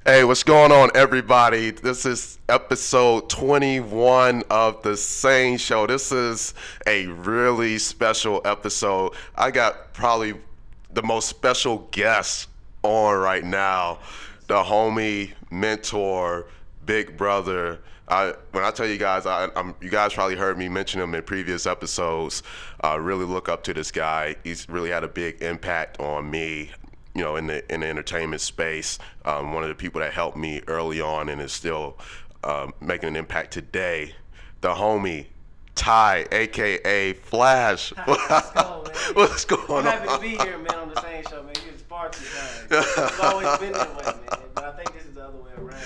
Hey, what's going on, everybody? This is episode 21 of the SANE Show. This is a really special episode. I got probably the most special guest on right now, the homie, mentor, big brother. When I tell you guys, you guys probably heard me mention him in previous episodes. I really look up to this guy. He's really had a big impact on me, in the entertainment space. One of the people that helped me early on and is still making an impact today. The homie Ty, aka Flash. Let's go, man. What's going I'm happy on? to be here, man, on the SANE Show, man. You're far too kind. It's always been that way, man. But I think this is the other way around, man.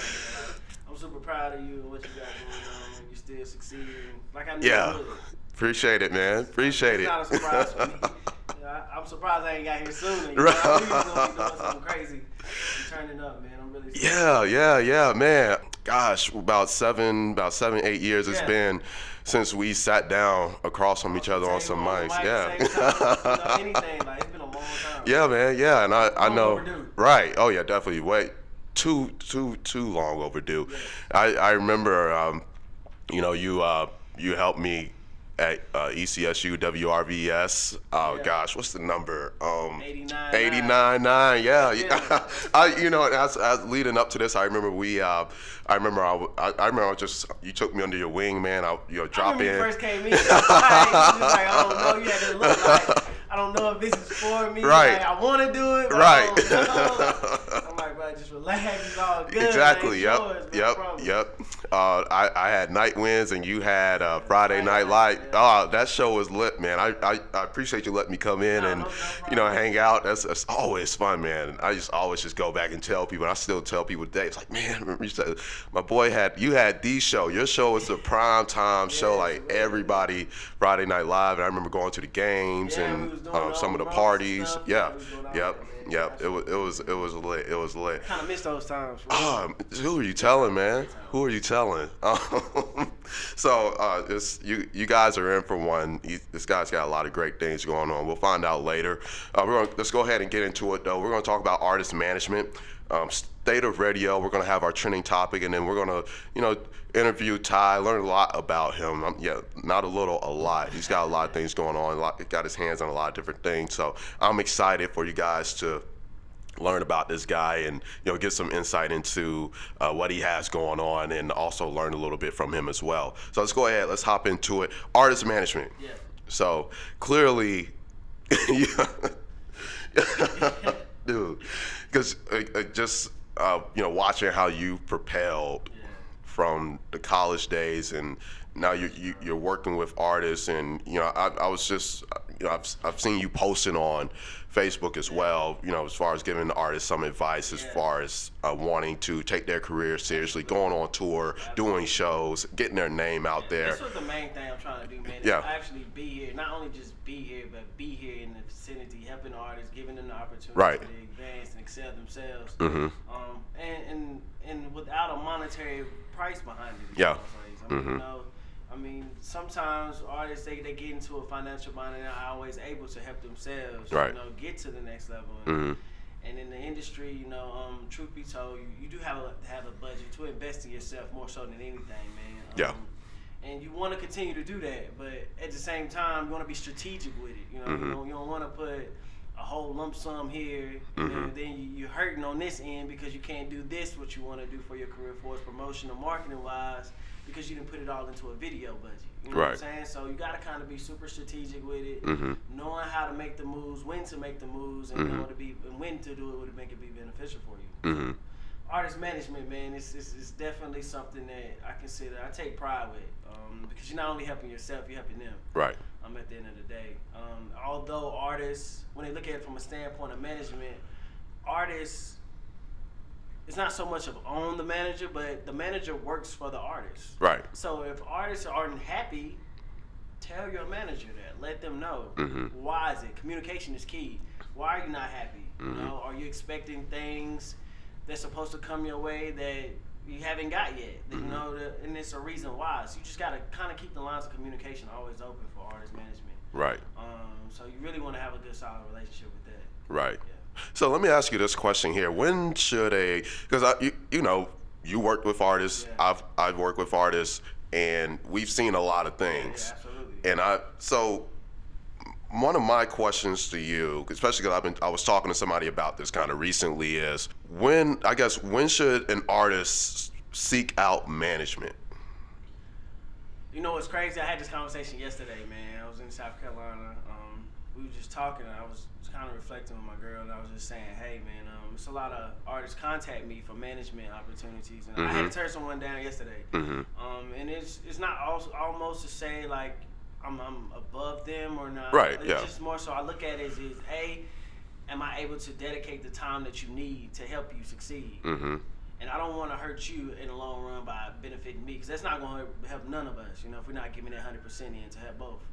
I'm super proud of you and what you got going on, man. You're still succeeding. Like I knew you would. Appreciate it, man. Appreciate It's it. not a surprise for me. I'm surprised I ain't got here sooner. I knew you was going to be doing something crazy. You're turning up, man. I'm really excited. Yeah, man. Gosh, about 8 years it's been since we sat down across from each other on some mics. Anything, like, it's been a long time. Yeah, man. Yeah, and I know. Overdue. Right. Oh yeah, definitely. Wait, too long overdue. Yeah. I remember, you helped me at ECSU WRVS. Oh gosh, what's the number? 89. 89.9. Yeah. As leading up to this, I remember you took me under your wing, man. Drop in. When you first came in, I don't know. You had to look like, I don't know if this is for me. Right. Like, I want to do it, but Right. I don't know. I'm like, bro, just relax. It's all good. Exactly. It ain't yours, bro. Yep. I had Night Winds and you had Friday Night Light. Oh, that show was lit, man. I appreciate you letting me come in and hang out. That's always fun, man. I just always just go back and tell people. And I still tell people today. It's like, man, remember you said my boy you had the show. Your show was the prime time show, like everybody Friday Night Live. And I remember going to the games and some of the parties. Yeah. Yep. It was lit. It was lit. Kind of miss those times. Who are you telling, man? Who are you telling? So you guys are in for one. This guy's got a lot of great things going on. We'll find out later. Let's go ahead and get into it, though. We're going to talk about artist management, state of radio. We're going to have our trending topic, and then we're going to, interview Ty, learn a lot about him. Not a little, a lot. He's got a lot of things going on. Got his hands on a lot of different things. So I'm excited for you guys to learn about this guy and get some insight into what he has going on, and also learn a little bit from him as well. So let's go ahead. Let's hop into it. Artist management. Yeah. So clearly, dude, because just watching how you propelled from the college days, and now you're working with artists, and I was just I've seen you posting on Facebook as well, as far as giving the artists some advice as far as wanting to take their career seriously, going on tour, doing shows, getting their name out there. That's what the main thing I'm trying to do, man. Is actually be here, not only just be here, but be here in the vicinity, helping the artists, giving them the opportunity to advance and excel themselves. Mm-hmm. And without a monetary price behind it. Yeah. I mean, sometimes artists they get into a financial bind and they're not always able to help themselves, get to the next level. And in the industry, truth be told, you do have a budget to invest in yourself more so than anything, man. And you want to continue to do that, but at the same time, you want to be strategic with it. You don't want to put a whole lump sum here, and then you're hurting on this end because you can't do this what you want to do for your career, for promotion or marketing wise, because you didn't put it all into a video budget. You know what I'm saying? So you got to kind of be super strategic with it, knowing how to make the moves, when to make the moves, and when to do it to make it be beneficial for you. Artist management, man, it's definitely something that I consider, I take pride with, because you're not only helping yourself, you're helping them. Right. At the end of the day. Although artists, when they look at it from a standpoint of management, artists, it's not so much of own the manager, but the manager works for the artist. Right. So if artists aren't happy, tell your manager that. Let them know. Why is it? Communication is key. Why are you not happy? Are you expecting things that's supposed to come your way that you haven't got yet? And it's a reason why. So you just got to kind of keep the lines of communication always open for artist management. Right. So you really want to have a good, solid relationship with that. Right. So let me ask you this question here: when should because you know, you worked with artists, I've worked with artists, and we've seen a lot of things. Yeah, absolutely. And so one of my questions to you, especially because I was talking to somebody about this kind of recently, is when should an artist seek out management? You know what's crazy? I had this conversation yesterday, man. I was in South Carolina. We were just talking, and I was kind of reflecting with my girl, and I was just saying, hey, man, it's a lot of artists contact me for management opportunities, and I had to turn someone down yesterday. And it's not almost to say like I'm above them or not. Right. It's just more so I look at it as am I able to dedicate the time that you need to help you succeed? And I don't want to hurt you in the long run by benefiting me, because that's not going to help none of us, you know, if we're not giving it 100% in to help both.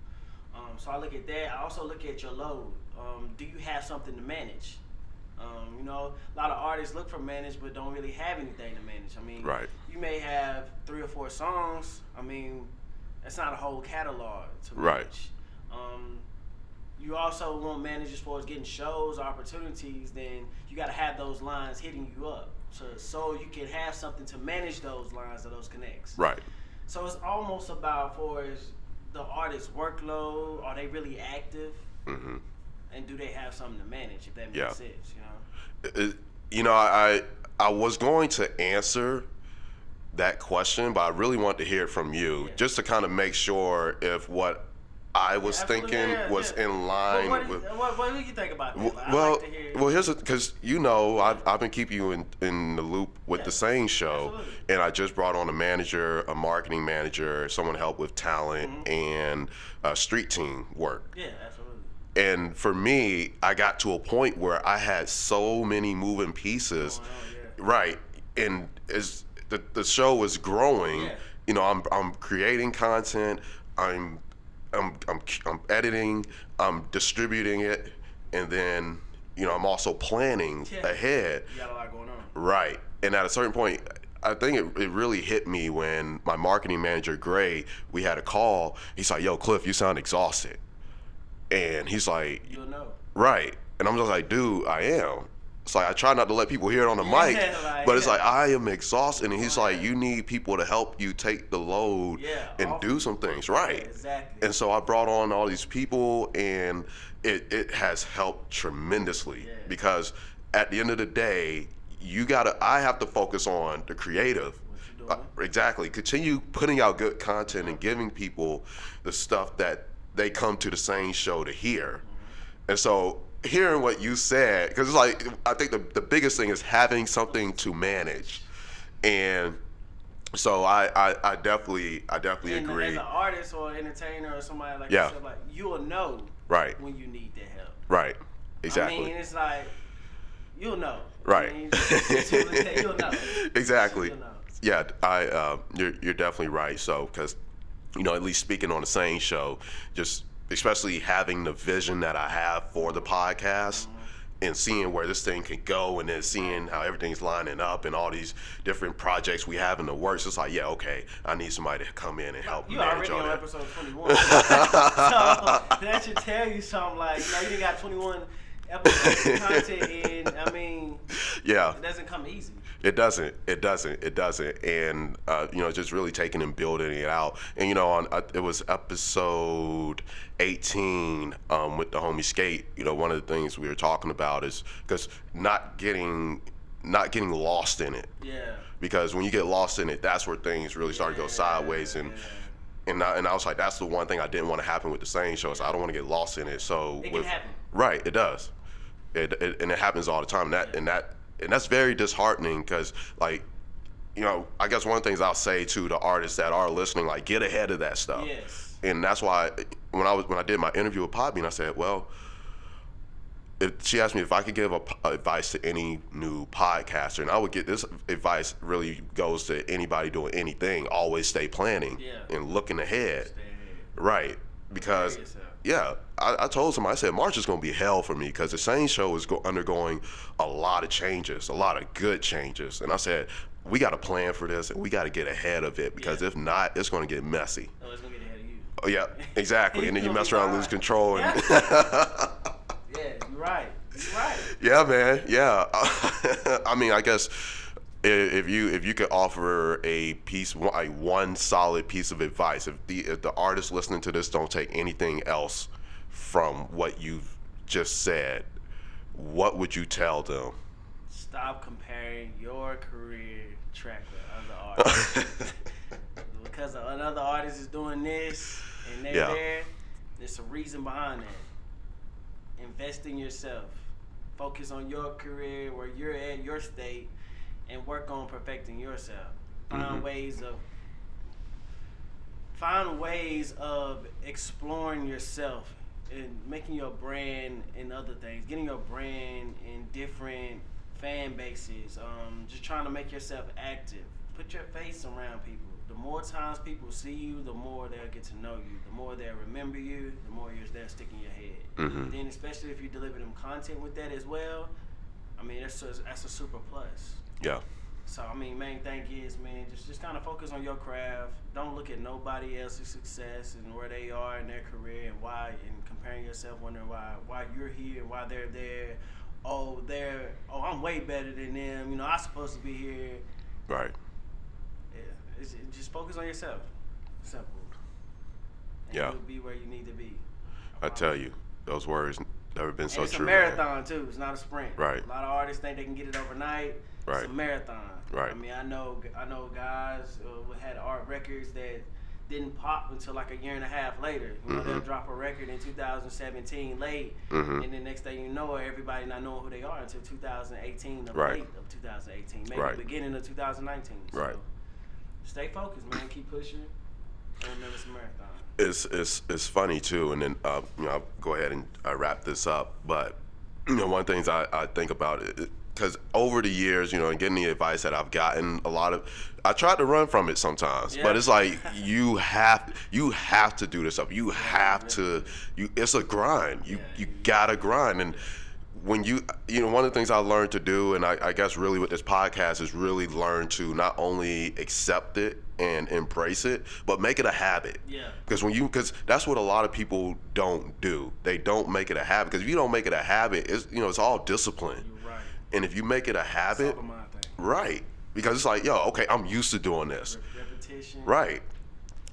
So I look at that. I also look at your load. Do you have something to manage? You know, a lot of artists look for manage but don't really have anything to manage. I mean, you may have 3 or 4 songs. I mean, that's not a whole catalog to manage. You also want managers as far as getting shows, opportunities, then you got to have those lines hitting you up. So you can have something to manage those lines or those connects. Right. So it's almost about for the artist's workload. Are they really active? And do they have something to manage, if that makes sense, you know? You know, I was going to answer that question, but I really want to hear it from you, just to kind of make sure if what I was thinking was in line with. What do you think about that? Well, here's because you know I've been keeping you in the loop with the SANE Show, and I just brought on a manager, a marketing manager, someone to help with talent and street team work. Yeah, absolutely. And for me, I got to a point where I had so many moving pieces, right? And as the show was growing, you know, I'm creating content, I'm editing, I'm distributing it, and then, you know, I'm also planning ahead. You got a lot going on. Right. And at a certain point, I think it really hit me when my marketing manager, Gray, we had a call. He's like, yo, Cliff, you sound exhausted. And he's like, you'll know. Right. And I'm just like, dude, I am. It's like, I try not to let people hear it on the mic, but it's like, I am exhausted. And he's like, you need people to help you take the load and do some things. Right. Yeah, exactly. And so I brought on all these people, and it has helped tremendously because at the end of the day, I have to focus on the creative. Exactly. Continue putting out good content and giving people the stuff that they come to the SANE Show to hear. And so hearing what you said, because it's like, I think the biggest thing is having something to manage. And so I definitely agree. As an artist or entertainer or somebody like yourself, like, you'll know when you need that help. Right. Exactly. I mean, it's like, you'll know. Right. I mean, you'll know. Exactly. You'll know. Yeah, you're definitely right. So, because, you know, at least speaking on the SANE Show, just especially having the vision that I have for the podcast and seeing where this thing can go, and then seeing how everything's lining up and all these different projects we have in the works, it's like, yeah, okay, I need somebody to come in and help manage all that. You're already on episode 21. So that should tell you something. Like, you know, you done got 21 episodes of content in. I mean, it doesn't come easy. It doesn't. And, you know, just really taking and building it out. And, you know, it was episode 18 with the homie Skate. You know, one of the things we were talking about is because not getting lost in it. Yeah. Because when you get lost in it, that's where things really start to go sideways. And I was like, that's the one thing I didn't want to happen with the SANE Show. So I don't want to get lost in it. So it can happen. Right, it does. And it happens all the time. And that's very disheartening because, like, you know, I guess one of the things I'll say to the artists that are listening, like, get ahead of that stuff. Yes. And that's why when I did my interview with Podbean, I said, well, she asked me if I could give advice to any new podcaster, and I would get this advice really goes to anybody doing anything. Always stay planning and looking ahead. Stay ahead. Right. Because I told somebody, I said, March is going to be hell for me because the SANE Show is undergoing a lot of changes, a lot of good changes. And I said, we got to plan for this and we got to get ahead of it because if not, it's going to get messy. Oh, it's going to get ahead of you. Oh, yeah, exactly. And then you mess around and lose control. And Yeah, you're right. You're right. Yeah, man. Yeah. I mean, I guess if you could offer a piece, like one solid piece of advice, if the artists listening to this don't take anything else from what you've just said, what would you tell them? Stop comparing your career track with other artists. Because another artist is doing this and they're there, there's a reason behind that. Invest in yourself. Focus on your career, where you're at, your state, and work on perfecting yourself. Find ways of exploring yourself and making your brand in other things, getting your brand in different fan bases, just trying to make yourself active. Put your face around people. The more times people see you, the more they'll get to know you. The more they'll remember you, the more they'll stick in your head. Then especially if you deliver them content with that as well, I mean, that's a super plus. Yeah. So, I mean, main thing is, man, just kind of focus on your craft. Don't look at nobody else's success and where they are in their career and why, and comparing yourself, wondering why you're here, why they're there. Oh, I'm way better than them. You know, I'm supposed to be here. Right. Yeah. Just focus on yourself. Simple. And Yeah. you'll be where you need to be. I tell you, those words never been so true. It's a marathon, too. It's not a sprint. Right. A lot of artists think they can get it overnight. Right. It's a marathon. Right. I mean, I know guys who had art records that didn't pop until like a year and a half later. You know, they'll drop a record in 2017 late, and then next thing you know, everybody not knowing who they are until 2018, the late of 2018, maybe the beginning of 2019. So stay focused, man. Keep pushing. And remember, it's a marathon. It's funny too, and then you know, I'll go ahead and wrap this up. But you know, one of the things I think about it, because over the years, you know, and getting the advice that I've gotten, I tried to run from it sometimes, but it's like you have to do this stuff. You have to. It's a grind. You gotta grind, and when you know, one of the things I learned to do, and I guess really with this podcast is really learn to not only accept it and embrace it, but make it a habit. Yeah. Because that's what a lot of people don't do. They don't make it a habit. Because if you don't make it a habit, it's all discipline. You're right. And if you make it a habit, right? Because it's like, okay, I'm used to doing this. Repetition. Right.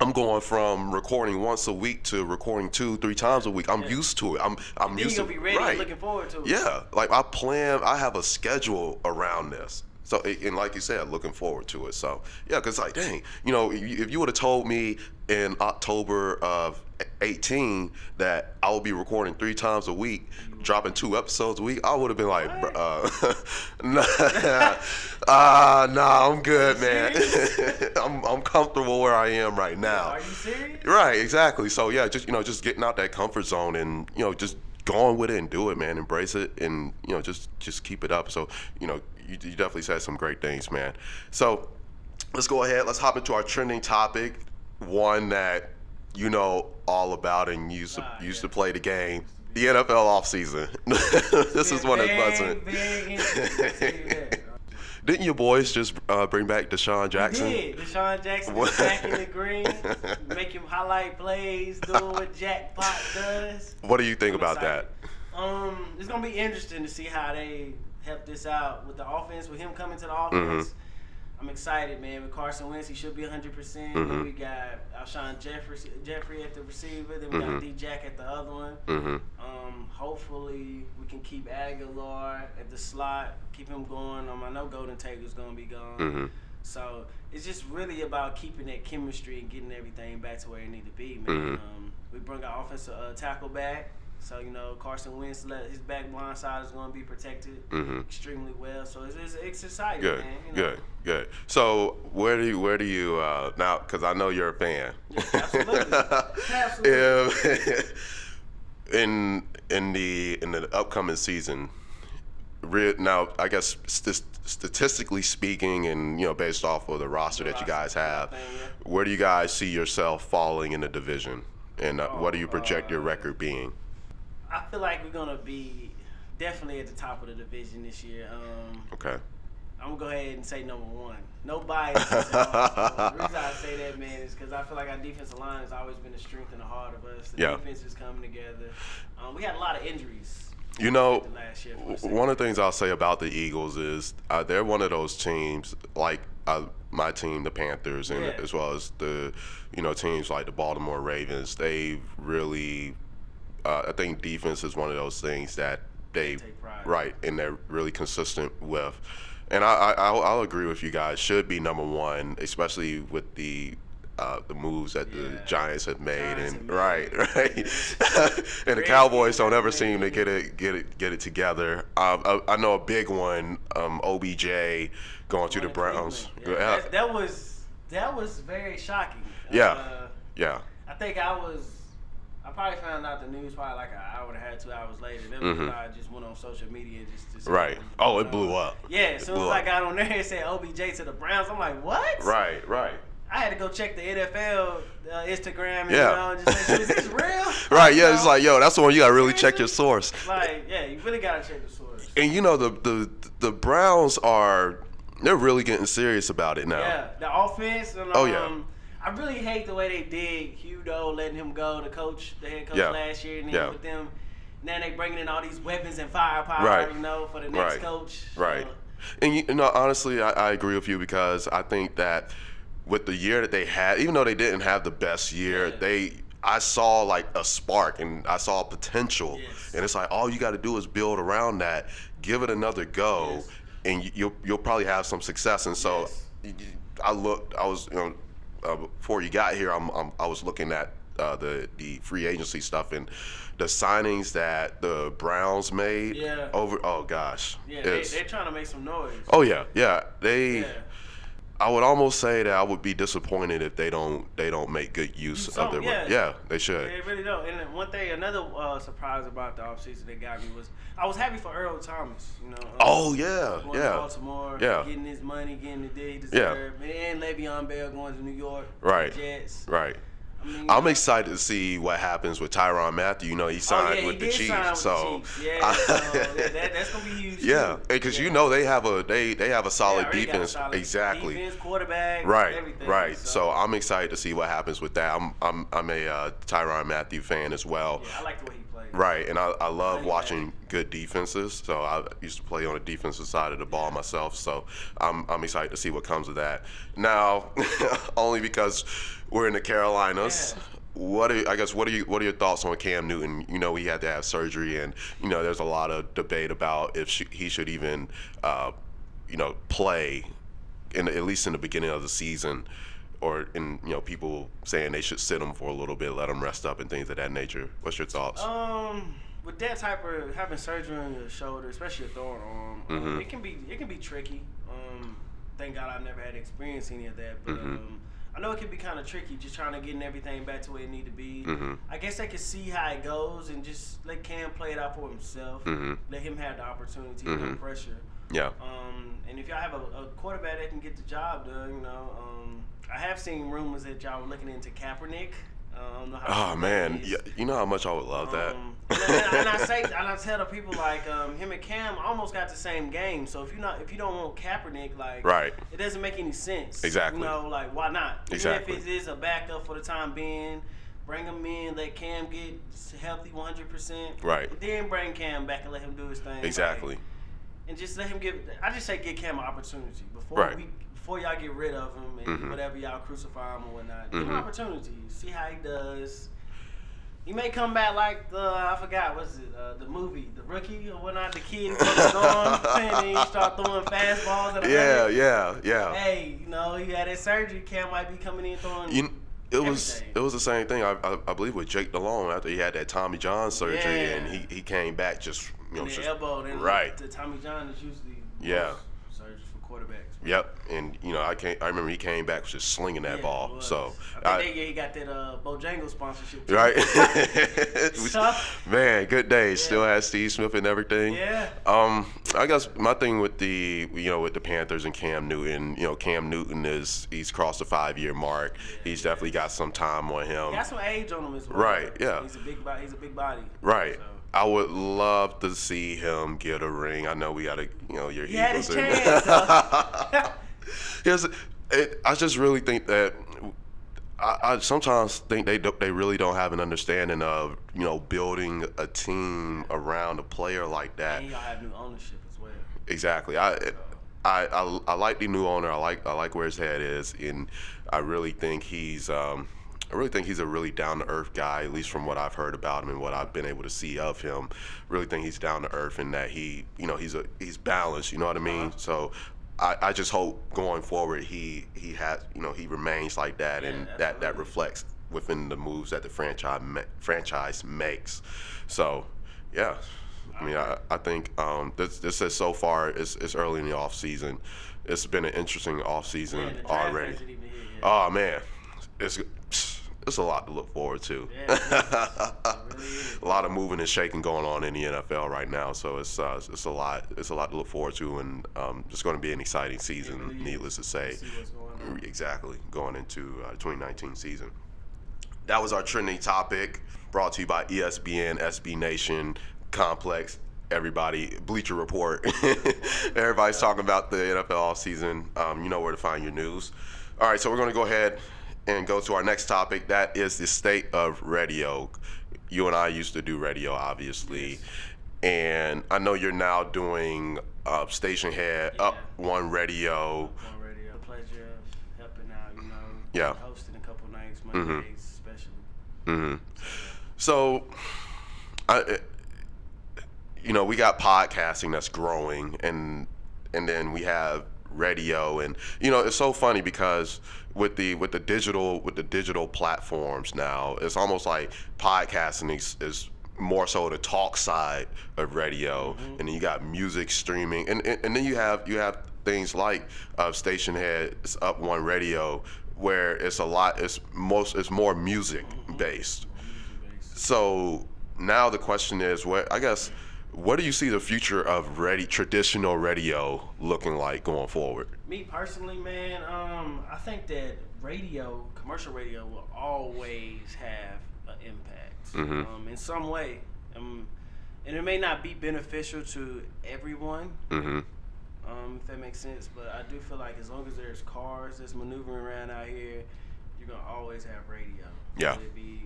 I'm going from recording once a week to recording 2-3 times a week. I'm used to it. I'm used to it. You're gonna be ready and looking forward to it. Yeah. Like I have a schedule around this. So, and like you said, looking forward to it. So, yeah, because like, dang, you know, if you would have told me in October of 18 that I would be recording 3 times a week, dropping 2 episodes a week, I would have been like, nah, I'm good, man. I'm comfortable where I am right now. Are you serious? Right, exactly. So yeah, just getting out that comfort zone and just going with it and do it, man. Embrace it and just keep it up. So you definitely said some great things, man. So let's go ahead. Let's hop into our trending topic, one that you know all about and used to play the game. The NFL offseason. This is one that's buzzing. Very interesting. Didn't your boys just bring back Deshaun Jackson? We did. Deshaun Jackson is back in the green, make him highlight plays, doing what Jackpot does. What do you think about that? It's going to be interesting to see how they help this out with the offense, with him coming to the offense. I'm excited, man. With Carson Wentz, he should be 100%. Then we got Alshon Jeffrey at the receiver. Then we got D-Jack at the other one. Hopefully, we can keep Aguilar at the slot, keep him going. I know Golden Tate was going to be gone. So it's just really about keeping that chemistry and getting everything back to where it need to be, man. We bring our offensive tackle back. So, Carson Wentz, his back blind side is going to be protected extremely well. So it's exciting, man. Good. So where do you now? Because I know you're a fan. Yeah, absolutely. In the upcoming season, now I guess statistically speaking, and based off of the roster that you guys have, where do you guys see yourself falling in the division, and what do you project your record being? I feel like we're gonna be definitely at the top of the division this year. Okay. I'm gonna go ahead and say number 1. No bias. The reason I say that, man, is because I feel like our defensive line has always been the strength and the heart of us. The defense is coming together. We had a lot of injuries. You know, one of the things I'll say about the Eagles is they're one of those teams like my team, the Panthers, and as well as the teams like the Baltimore Ravens. They really, I think defense is one of those things that they right, and they're really consistent with. And I'll agree with you guys. Should be number one, especially with the moves that the Giants have made, right. And the Cowboys don't ever seem to get it together. I know a big one, OBJ going to the Browns. Yeah. That was very shocking. Yeah. I think I probably found out the news probably like an hour and a half, 2 hours later. Then I just went on social media just to see. Right. It blew up. Yeah. As soon as I got on there and said OBJ to the Browns, I'm like, what? Right. I had to go check the NFL Instagram and just make sure, is this real? Right, yeah, it's like, yo, that's the one you gotta really check your source. Like, yeah, you really gotta check the source. And the Browns they're really getting serious about it now. Yeah, the offense. And, I really hate the way they did Hugo, letting him go, the head coach last year, and then with them. Now they bringing in all these weapons and firepower, for the next coach. Right. And honestly, I agree with you because I think that with the year that they had, even though they didn't have the best year, I saw like a spark and I saw potential. And it's like all you got to do is build around that, give it another go, and you'll probably have some success. And so I was before you got here, I was looking at the free agency stuff and the signings that the Browns made over. Oh gosh, they're trying to make some noise. Oh yeah. I would almost say that I would be disappointed if they don't make good use of their money. Yeah, they should. They really don't. And then one thing, another surprise about the offseason that got me was I was happy for Earl Thomas. Going to Baltimore, getting his money, getting the day he deserved, and Le'Veon Bell going to New York, Jets. Right. I'm excited to see what happens with Tyrann Mathieu. He signed with the Chiefs, so that's gonna be huge. Yeah, because they have a solid defense. Exactly. Defense, quarterback. Right. Right. So I'm excited to see what happens with that. I'm a Tyrann Mathieu fan as well. Yeah, I like the way he plays. Right, and I love watching good defenses. So I used to play on the defensive side of the ball myself. So I'm excited to see what comes of that. Now, only because we're in the Carolinas. What are your thoughts on Cam Newton? He had to have surgery, and there's a lot of debate about if he should even play at least in the beginning of the season, or people saying they should sit him for a little bit, let him rest up and things of that nature. What's your thoughts? With that type of having surgery on your shoulder, especially a throwing arm, it can be tricky. Thank God I've never had to experience any of that, but I know it can be kind of tricky just trying to get everything back to where it need to be. I guess they could see how it goes and just let Cam play it out for himself. Let him have the opportunity, no pressure. Yeah. And if y'all have a quarterback that can get the job done, I have seen rumors that y'all were looking into Kaepernick. I don't know how man, you know how much I would love that. and I tell the people like him and Cam almost got the same game. So if you don't want Kaepernick, it doesn't make any sense. Exactly. Why not? Exactly. Even if it is a backup for the time being, bring him in, let Cam get healthy 100%. Right. Then bring Cam back and let him do his thing. Exactly. And just let him give Cam an opportunity before y'all get rid of him and whatever y'all crucify him or whatnot. Give him an opportunity. See how he does. He may come back like I forgot, the movie, The Rookie or whatnot, the kid goes on and then he start throwing fastballs at him. Yeah. Hey, he had his surgery, Cam might be coming in throwing It was the same thing, I believe, with Jake Delhomme after he had that Tommy John surgery and he came back just, the elbow. Then right. The Tommy John is usually surgery for quarterbacks. Yep, and I remember he came back just slinging that ball. So I think he got that Bojangles sponsorship too. Right. Man, good days. Still has Steve Smith and everything. Yeah. I guess my thing with the Panthers and Cam Newton, Cam Newton he's crossed the 5-year mark. He's definitely got some time on him. He got some age on him as well. Right. Yeah. He's a big body. Right. So. I would love to see him get a ring. I know we got your Eagles. He had his chance. I just really think that I sometimes think they really don't have an understanding of building a team around a player like that. And y'all have new ownership as well. Exactly. I like the new owner. I like where his head is, and I really think he's a really down to earth guy. At least from what I've heard about him and what I've been able to see of him, really think he's down to earth and that he's balanced. You know what I mean? So I just hope going forward he remains like that, and that reflects within the moves that the franchise makes. So yeah. I mean, I think this is so far. It's early in the off season. It's been an interesting off season already. Oh man, it's a lot to look forward to. Yeah, A lot of moving and shaking going on in the NFL right now. So it's a lot to look forward to, and it's going to be an exciting season. Really needless to say, see what's going on. Exactly going into 2019 season. That was our trending topic, brought to you by ESPN, SB Nation, Complex, everybody, Bleacher Report. Everybody's talking about the NFL offseason. You know where to find your news. All right, so we're going to go ahead and go to our next topic. That is the state of radio. You and I used to do radio, obviously. Yes. And I know you're now doing station head, Up One Radio. The pleasure of helping out, Yeah. hosting a couple nights, Mondays especially. Mm-hmm. So, we got podcasting that's growing, and then we have radio, and it's so funny because with the digital platforms now, it's almost like podcasting is more so the talk side of radio, and then you got music streaming, and then you have things like station heads, Up One Radio, where it's more music based. So now the question is, what do you see the future of traditional radio looking like going forward? Me personally, man, I think that commercial radio will always have an impact in some way. And it may not be beneficial to everyone, if that makes sense, but I do feel like as long as there's cars that's maneuvering around out here, you're going to always have radio. Yeah. Whether it be,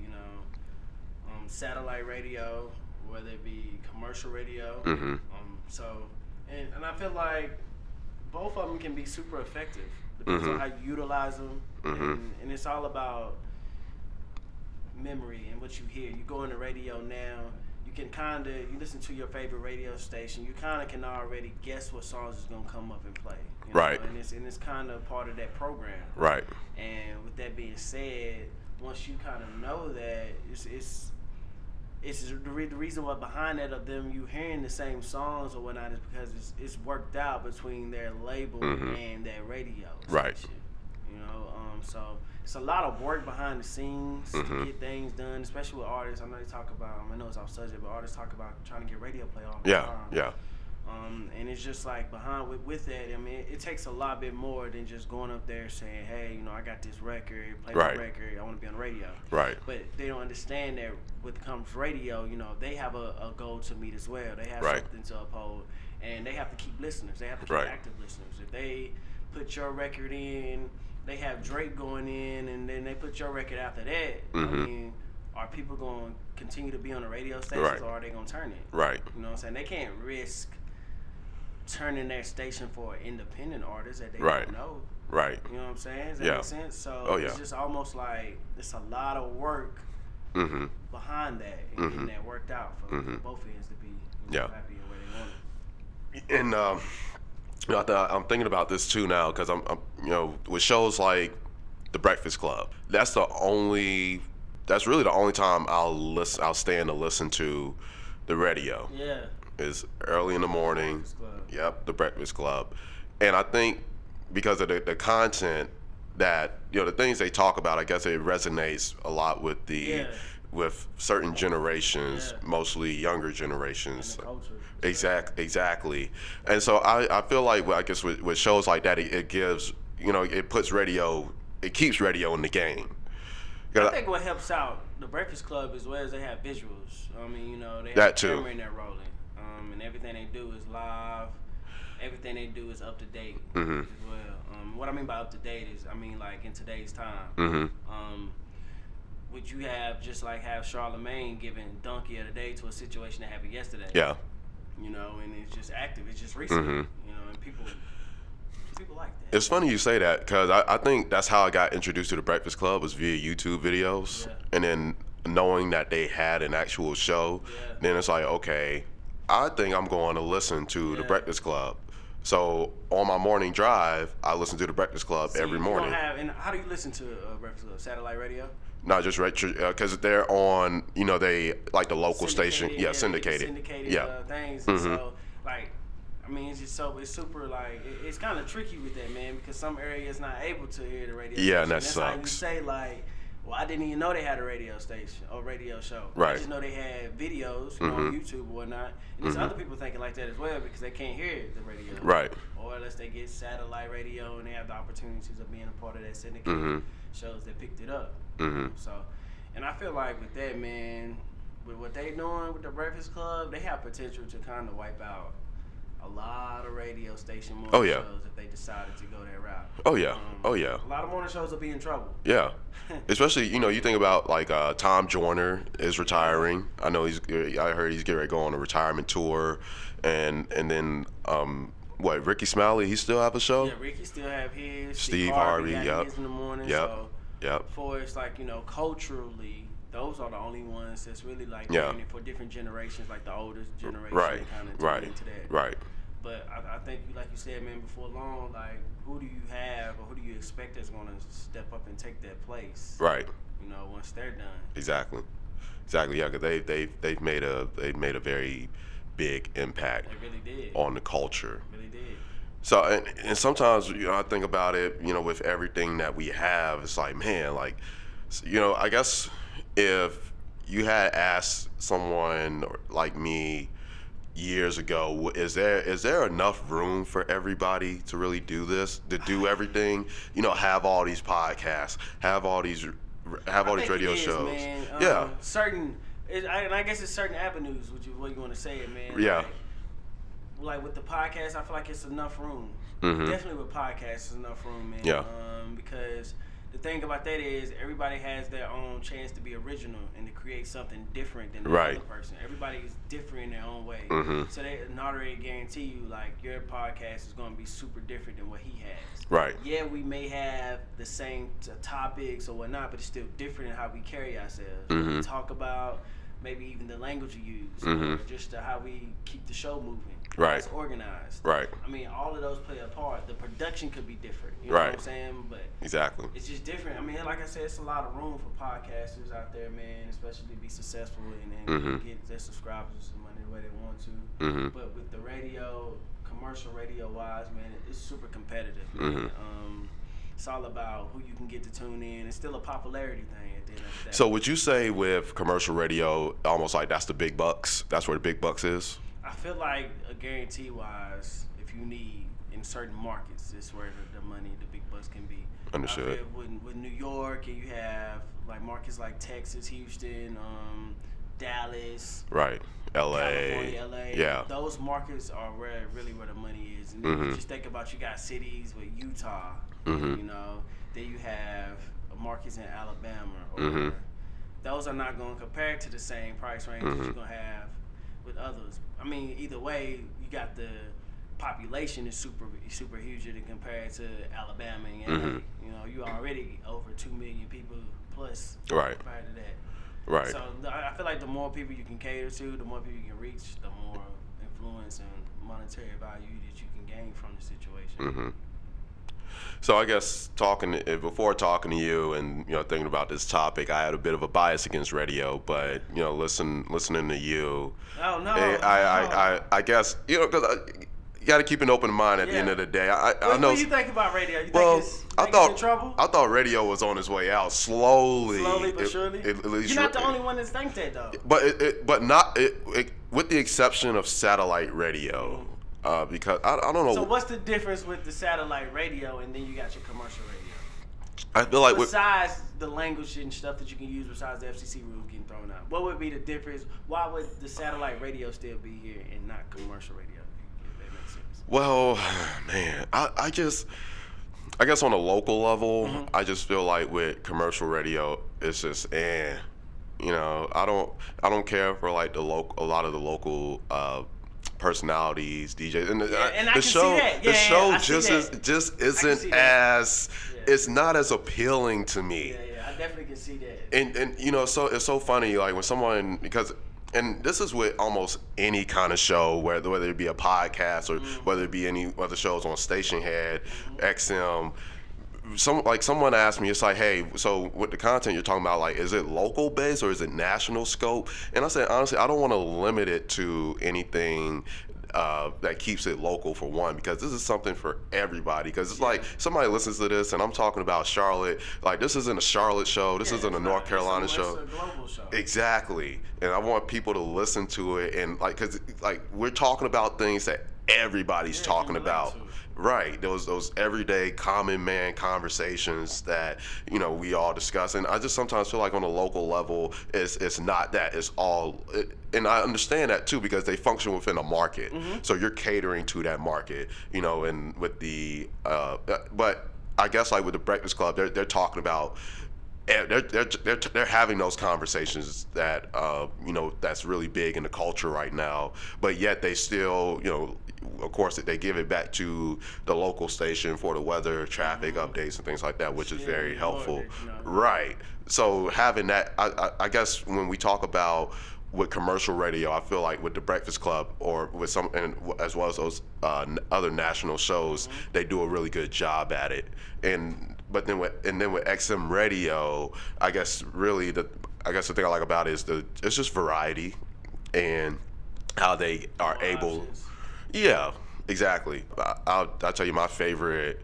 satellite radio, whether it be commercial radio. And I feel like both of them can be super effective. Depends on how you utilize them. And it's all about memory and what you hear. You go on the radio now, you listen to your favorite radio station, you kind of can already guess what songs is going to come up and play. Right. And it's kind of part of that program. Right. And with that being said, once you kind of know that, it's the reason why behind that of them you hearing the same songs or whatnot is because it's worked out between their label and their radio station. Right. So it's a lot of work behind the scenes to get things done, especially with artists. I know they talk about, I know it's off subject, but artists talk about trying to get radio play all the time. Yeah. And it's just like with that, I mean, it takes a lot bit more than just going up there saying, hey, I got this record, play my record, I want to be on the radio. Right. But they don't understand that when it comes to radio, they have a goal to meet as well. They have something to uphold, and they have to keep listeners. They have to keep active listeners. If they put your record in, they have Drake going in, and then they put your record after that, I mean, are people going to continue to be on the radio stations, or are they going to turn it? Right. You know what I'm saying? They can't risk turning their station for an independent artist that they don't know. Right. You know what I'm saying? Does that make sense? So it's just almost like it's a lot of work behind that and getting that worked out for both ends to be happy the way they want it. And I'm thinking about this too now because I'm with shows like The Breakfast Club. That's really the only time I'll stand to listen to the radio. Yeah. Is early in the morning. Yep, The Breakfast Club. And I think because of the content that, the things they talk about, I guess it resonates a lot with with certain generations, mostly younger generations. And the culture. Exactly. And so I feel like, I guess with shows like that, it gives, it puts radio, it keeps radio in the game. I think what helps out The Breakfast Club as well as they have visuals. I mean, they have that a too. camera in there rolling. And everything they do is live. everything they do is up to date as well. What I mean by up to date is, I mean like in today's time. Would you have just like have Charlemagne giving Donkey of the Day to a situation that happened yesterday? Yeah. You know, and it's just active. It's just recent. You know, and people like that. It's funny you say that because I think that's how I got introduced to the Breakfast Club was via YouTube videos, and then knowing that they had an actual show, then it's like, okay, I think I'm going to listen to the Breakfast Club. So on my morning drive, I listen to the Breakfast Club every morning. And how do you listen to Breakfast Club? Satellite radio? Not just because they're on, you know, they like the local station, syndicated things. And so, like, I mean, it's just it's super like it's kind of tricky with that, man, because some areas not able to hear the radio. Yeah, and that that's sucks. How you say like, well, I didn't even know they had a radio station or radio show. Right. I just know they had videos on YouTube or whatnot. And there's other people thinking like that as well because they can't hear the radio. Right. Or unless they get satellite radio and they have the opportunities of being a part of that syndicated shows that picked it up. So, and I feel like with that, man, with what they doing with the Breakfast Club, they have potential to kind of wipe out a lot of radio station morning shows if they decided to go that route. A lot of morning shows will be in trouble. Yeah. Especially, you know, you think about like Tom Joyner is retiring. I know I heard he's getting ready to go on a retirement tour, and then Ricky Smiley, he still have a show? Yeah, Ricky still have his. Steve Harvey, his in the morning. So for it's like, you know, culturally, those are the only ones that's really like doing it for different generations, like the older generation kind of tune into that. Right. But I think, like you said, man, before long, like, who do you have or who do you expect that's going to step up and take that place? Right. You know, once they're done. Exactly. Yeah, because they've made a very big impact. They really did. On the culture. Really did. So and sometimes, you know, I think about it, you know, with everything that we have, it's like, man, like, you know, I guess if you had asked someone like me years ago, is there enough room for everybody to really do this, to do everything, you know, have all these podcasts, have all these radio shows, man. And I guess it's certain avenues, which is what you want to say it, man. Yeah. Like with the podcast, I feel like it's enough room. Definitely with podcasts, it's enough room, man. Yeah. Because the thing about that is everybody has their own chance to be original and to create something different than the other person. Everybody is different in their own way. So they not already guarantee you like your podcast is going to be super different than what he has. Right. Yeah, we may have the same topics or whatnot, but it's still different in how we carry ourselves. We talk about maybe even the language you use, or just how we keep the show moving. Right. It's organized. Right. I mean, all of those play a part. The production could be different. You know what I'm saying? But exactly. It's just different. I mean, like I said, it's a lot of room for podcasters out there, man, especially to be successful and get their subscribers some money the way they want to. But with the radio, commercial radio wise, man, it's super competitive, man. It's all about who you can get to tune in. It's still a popularity thing at the end of the day. So would you say with commercial radio, almost like that's the big bucks? That's where the big bucks is? I feel like guarantee wise, if you need in certain markets, it's where the money, the big bucks can be. Understood. With New York, and you have like markets like Texas, Houston, Dallas, right, LA, California, LA. Yeah, those markets are really where the money is. And then you just think about, you got cities with Utah, you know, then you have markets in Alabama, or those are not going to compare to the same price range that you're going to have with others. I mean, either way, you got the population is super huge to compare to Alabama and LA. You know, you already over 2 million people plus compared to that. Right. So I feel like the more people you can cater to, the more people you can reach, the more influence and monetary value that you can gain from the situation. So I guess before talking to you and, you know, thinking about this topic, I had a bit of a bias against radio, but, you know, listening to you, I guess, you know, because you got to keep an open mind at the end of the day. I know. What do you think about radio? You think it's in trouble? I thought radio was on its way out slowly but surely. You're not the only one that thinks that though. But not with the exception of satellite radio. Because I don't know. So what's the difference with the satellite radio and then you got your commercial radio? I feel like besides the language and stuff that you can use, besides the FCC rules getting thrown out, what would be the difference? Why would the satellite radio still be here and not commercial radio? If that makes sense. Well, man, I guess on a local level, I just feel like with commercial radio, it's just you know, I don't care for like a lot of the local personalities, DJs, and the show just isn't as it's not as appealing to me. Yeah, I definitely can see that. And you know, so it's so funny like when someone and this is with almost any kind of show, whether it be a podcast or whether it be any other shows on Station Head, XM. Someone asked me, it's like, hey, so with the content you're talking about, like, is it local based or is it national scope? And I said, honestly, I don't want to limit it to anything that keeps it local, for one, because this is something for everybody. Because it's like somebody listens to this and I'm talking about Charlotte, like this isn't a Charlotte show, this isn't a North Carolina show. It's a global show. Exactly. And I want people to listen to it, and like, because like we're talking about things that everybody's talking about. Right, those everyday common man conversations that, you know, we all discuss. And I just sometimes feel like on a local level, it's not that. It's all, and I understand that too, because they function within a market. So you're catering to that market, you know. And with the but I guess like with the Breakfast Club, they're talking about. They're having those conversations that you know, that's really big in the culture right now, but yet they still, you know, of course they give it back to the local station for the weather, traffic updates and things like that, which is very helpful. Right. So having that, I guess when we talk about with commercial radio, I feel like with the Breakfast Club or with some, and as well as those other national shows, they do a really good job at it. But then with XM radio, I guess really the thing I like about it is it's just variety and how they are able. Yeah, exactly. I'll tell you my favorite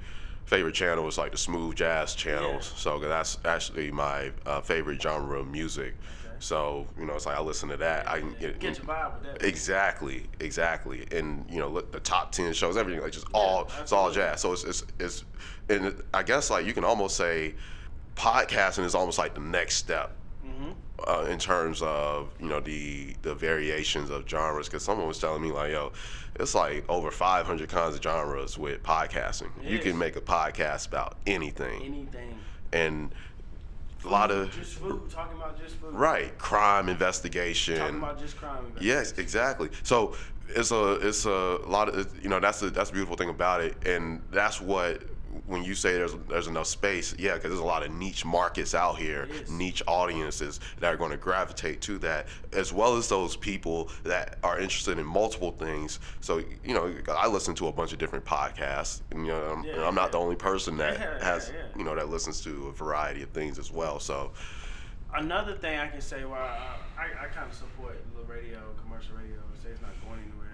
channel is like the smooth jazz channels. So that's actually my favorite genre of music. So, you know, it's like I listen to that. I can get your vibe with that. Exactly. And, you know, the top 10 shows, everything, like just it's all jazz. So it's and I guess like you can almost say podcasting is almost like the next step in terms of, you know, the variations of genres. Because someone was telling me like, yo, it's like over 500 kinds of genres with podcasting. You can make a podcast about anything. And a lot of just food, talking about just food. Right, crime investigation. Talking about just crime investigation. Yes, exactly. So it's a lot of, you know, that's the beautiful thing about it, and that's what, when you say there's enough space, yeah, because there's a lot of niche markets out here, niche audiences that are going to gravitate to that, as well as those people that are interested in multiple things. So, you know, I listen to a bunch of different podcasts, and, you know, I'm not the only person that has, you know, that listens to a variety of things as well. So another thing I can say, why I kind of support the radio, commercial radio, say it's not going anywhere,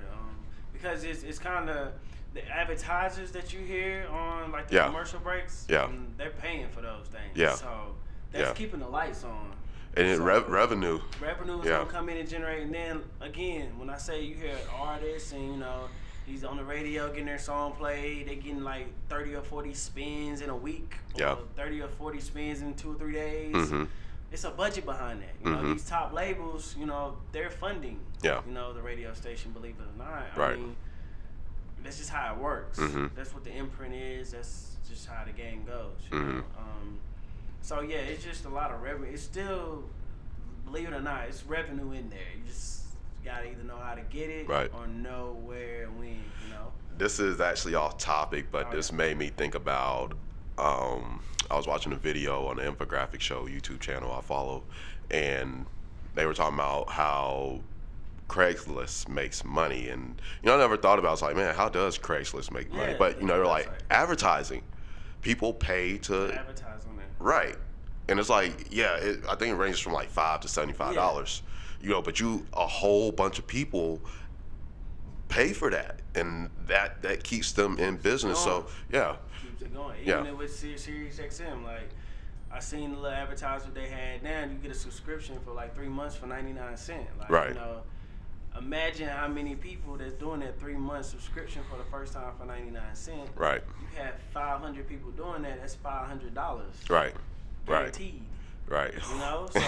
because it's kind of the advertisers that you hear on like the commercial breaks, they're paying for those things. So that's keeping the lights on. And revenue is gonna come in and generate. And then again, when I say you hear artists and, you know, he's on the radio getting their song played, they getting like 30 or 40 spins in a week, or 30 or 40 spins in 2 or 3 days. It's a budget behind that. You know, these top labels, you know, they're funding, you know, the radio station, believe it or not. I mean, that's just how it works. That's what the imprint is. That's just how the game goes. You know? So yeah, it's just a lot of revenue. It's still, believe it or not, it's revenue in there. You just gotta either know how to get it or know where and when. You know. This is actually off topic, but this made me think about. I was watching a video on the Infographic Show YouTube channel I follow, and they were talking about how Craigslist makes money, and, you know, I never thought about it. I was like, man, how does Craigslist make money? But, you know, they're like advertising. People pay to advertise on it. Right. And it's like, I think it ranges from like $5 to $75. You know, but a whole bunch of people pay for that, and that keeps them in business. So keeps it going. Even with Sirius XM, like, I seen the little advertisement they had. Now you get a subscription for like 3 months for 99 cents. Like, you know, imagine how many people that's doing that 3 month subscription for the first time for 99 cents. Right. You have 500 people doing that. That's $500. Right. Guaranteed. Right. You know, so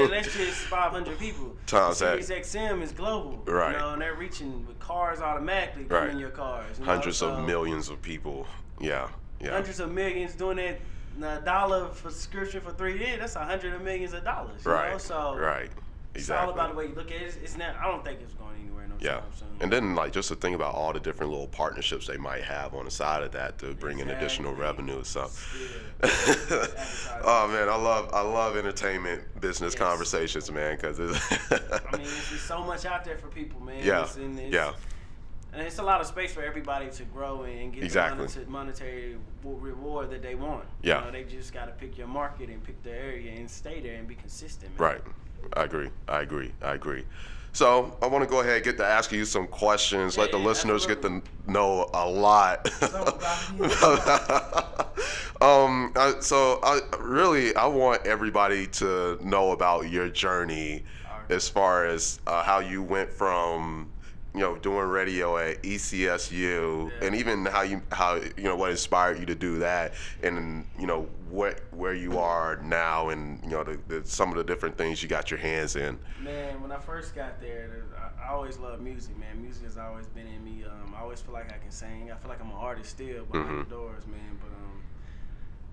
that's just 500 people. Times Sirius that. XM is global. Right. You know, and they're reaching with cars automatically coming in your cars. You Hundreds know? of millions of people. Yeah. Hundreds of millions doing that. $1 for subscription for 3 years. That's $100 of millions of dollars. You know? So Right. Exactly. It's all about the way you look at it. It's not. I don't think it's going anywhere no time soon. And then like just to think about all the different little partnerships they might have on the side of that to bring in additional revenue. So, oh man, I love entertainment business conversations, man, because it's. I mean, there's so much out there for people, man. And it's a lot of space for everybody to grow and get the monetary reward that they want. Yeah. You know, they just got to pick your market and pick the area and stay there and be consistent, man. Right. I agree. So I want to go ahead and get to asking you some questions. Let the listeners get to know a lot. I want everybody to know about your journey as far as how you went from doing radio at ECSU, and even how what inspired you to do that, and where you are now, and some of the different things you got your hands in. Man, when I first got there, I always loved music, man. Music has always been in me. I always feel like I can sing. I feel like I'm an artist still behind the doors, man. But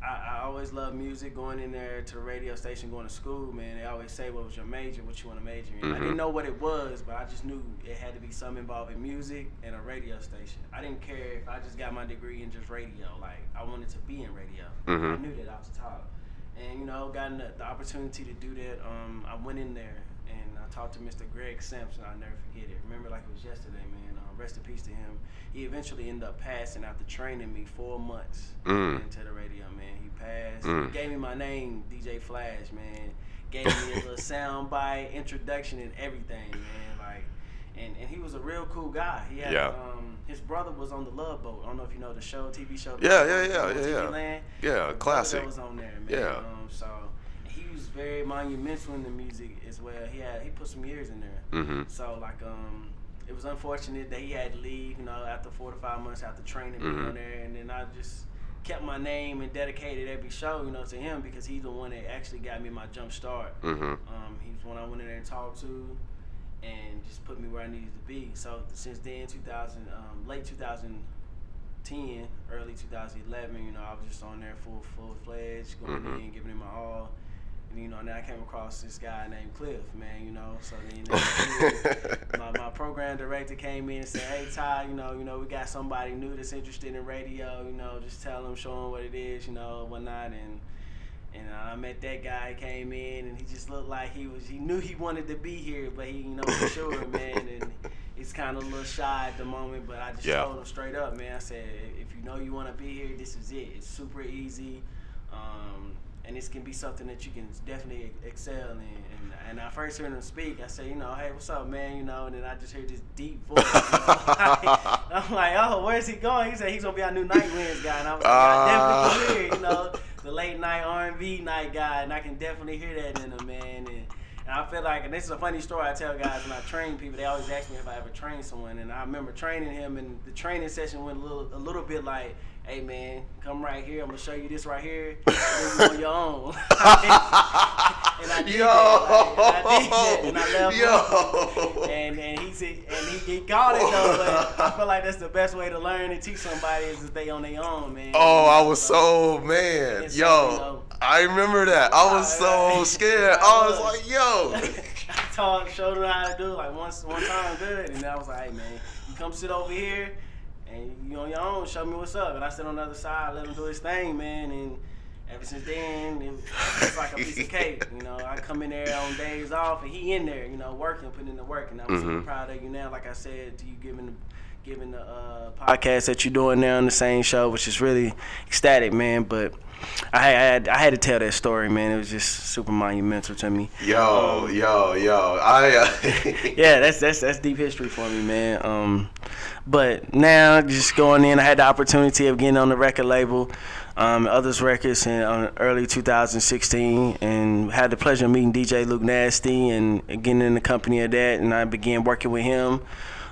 I always loved music. Going in there to the radio station, going to school, man, they always say, what was your major? What you want to major in? I didn't know what it was, but I just knew it had to be something involving music and a radio station. I didn't care if I just got my degree in just radio. Like, I wanted to be in radio. I knew that off the top. And, gotten the opportunity to do that, I went in there and I talked to Mr. Greg Sampson. I'll never forget it. Remember like it was yesterday, man. Rest in peace to him. He eventually ended up passing after training me 4 months into the radio, man. He passed. He gave me my name, DJ Flash, man. Gave me a little sound bite, introduction, and everything, man. Like, and he was a real cool guy. He had his brother was on the Love Boat. I don't know if you know the show, TV show. Yeah, classic. Was on there, man. Yeah. So he was very monumental in the music as well. He put some years in there. So like it was unfortunate that he had to leave, after 4 to 5 months after training me on there, and then I just kept my name and dedicated every show, to him, because he's the one that actually got me my jump start. He was one I went in there and talked to, and just put me where I needed to be. So since then, late 2010, early 2011, I was just on there full fledged, going in, giving it my all. And, now I came across this guy named Cliff, man, So then my program director came in and said, hey, Ty, we got somebody new that's interested in radio, just tell him, show him what it is, whatnot. And I met that guy, came in, and he just looked like he knew he wanted to be here, but he, for sure, man. And he's kind of a little shy at the moment, but I just told him straight up, man. I said, if you want to be here, this is it. It's super easy. And this can be something that you can definitely excel in. And I first heard him speak, I said, hey, what's up, man? And then I just heard this deep voice. I'm like, oh, where's he going? He said he's gonna be our new Night Winds guy. And I was like, I definitely can hear, the late night R&B night guy, and I can definitely hear that in him, man. And I feel like, and this is a funny story I tell guys when I train people. They always ask me if I ever trained someone, and I remember training him, and the training session went a little bit like, hey man, come right here. I'm gonna show you this right here. And then you on your own. And I did that. And I left him. And he said, he got it though. But I feel like that's the best way to learn and teach somebody is if they on their own, man. Oh, I was man. I remember that. I was so scared. I was like, I showed him how to do it like one time good, and I was like, hey man, you come sit over here. And you on your own, show me what's up. And I sit on the other side, let him do his thing, man. And ever since then, it's like a piece of cake. I come in there on days off, and he in there, working, putting in the work. And I'm super proud of you now. Like I said to you, giving the podcast that you're doing now on the SANE Show, which is really ecstatic, man. But I had to tell that story, man. It was just super monumental to me. Yeah, that's deep history for me, man. But now just going in, I had the opportunity of getting on the record label, Others Records in early 2016, and had the pleasure of meeting DJ Luke Nasty and getting in the company of that, and I began working with him.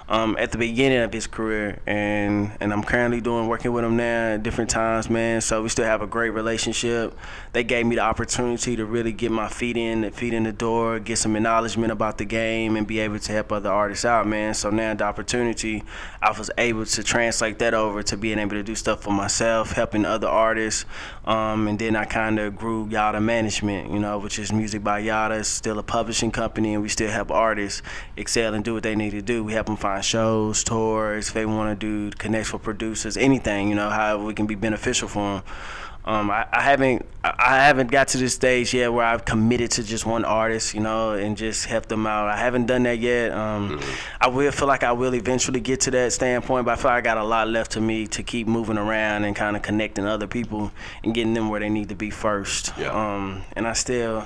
at the beginning of his career, and I'm currently working with him now at different times, man. So we still have a great relationship. They gave me the opportunity to really get my feet in the door, get some acknowledgement about the game, and be able to help other artists out, man. So now the opportunity, I was able to translate that over to being able to do stuff for myself, helping other artists, and then I kind of grew Yada Management, you know, which is Music by Yada. It's still a publishing company, and we still help artists excel and do what they need to do. We help them find shows, tours, if they want to do connects for producers, anything, you know, however we can be beneficial for them. I haven't got to this stage yet where I've committed to just one artist, you know, and just help them out. I haven't done that yet. I will feel like I will eventually get to that standpoint, but I feel like I got a lot left to me to keep moving around and kind of connecting other people and getting them where they need to be first. Yeah. And I still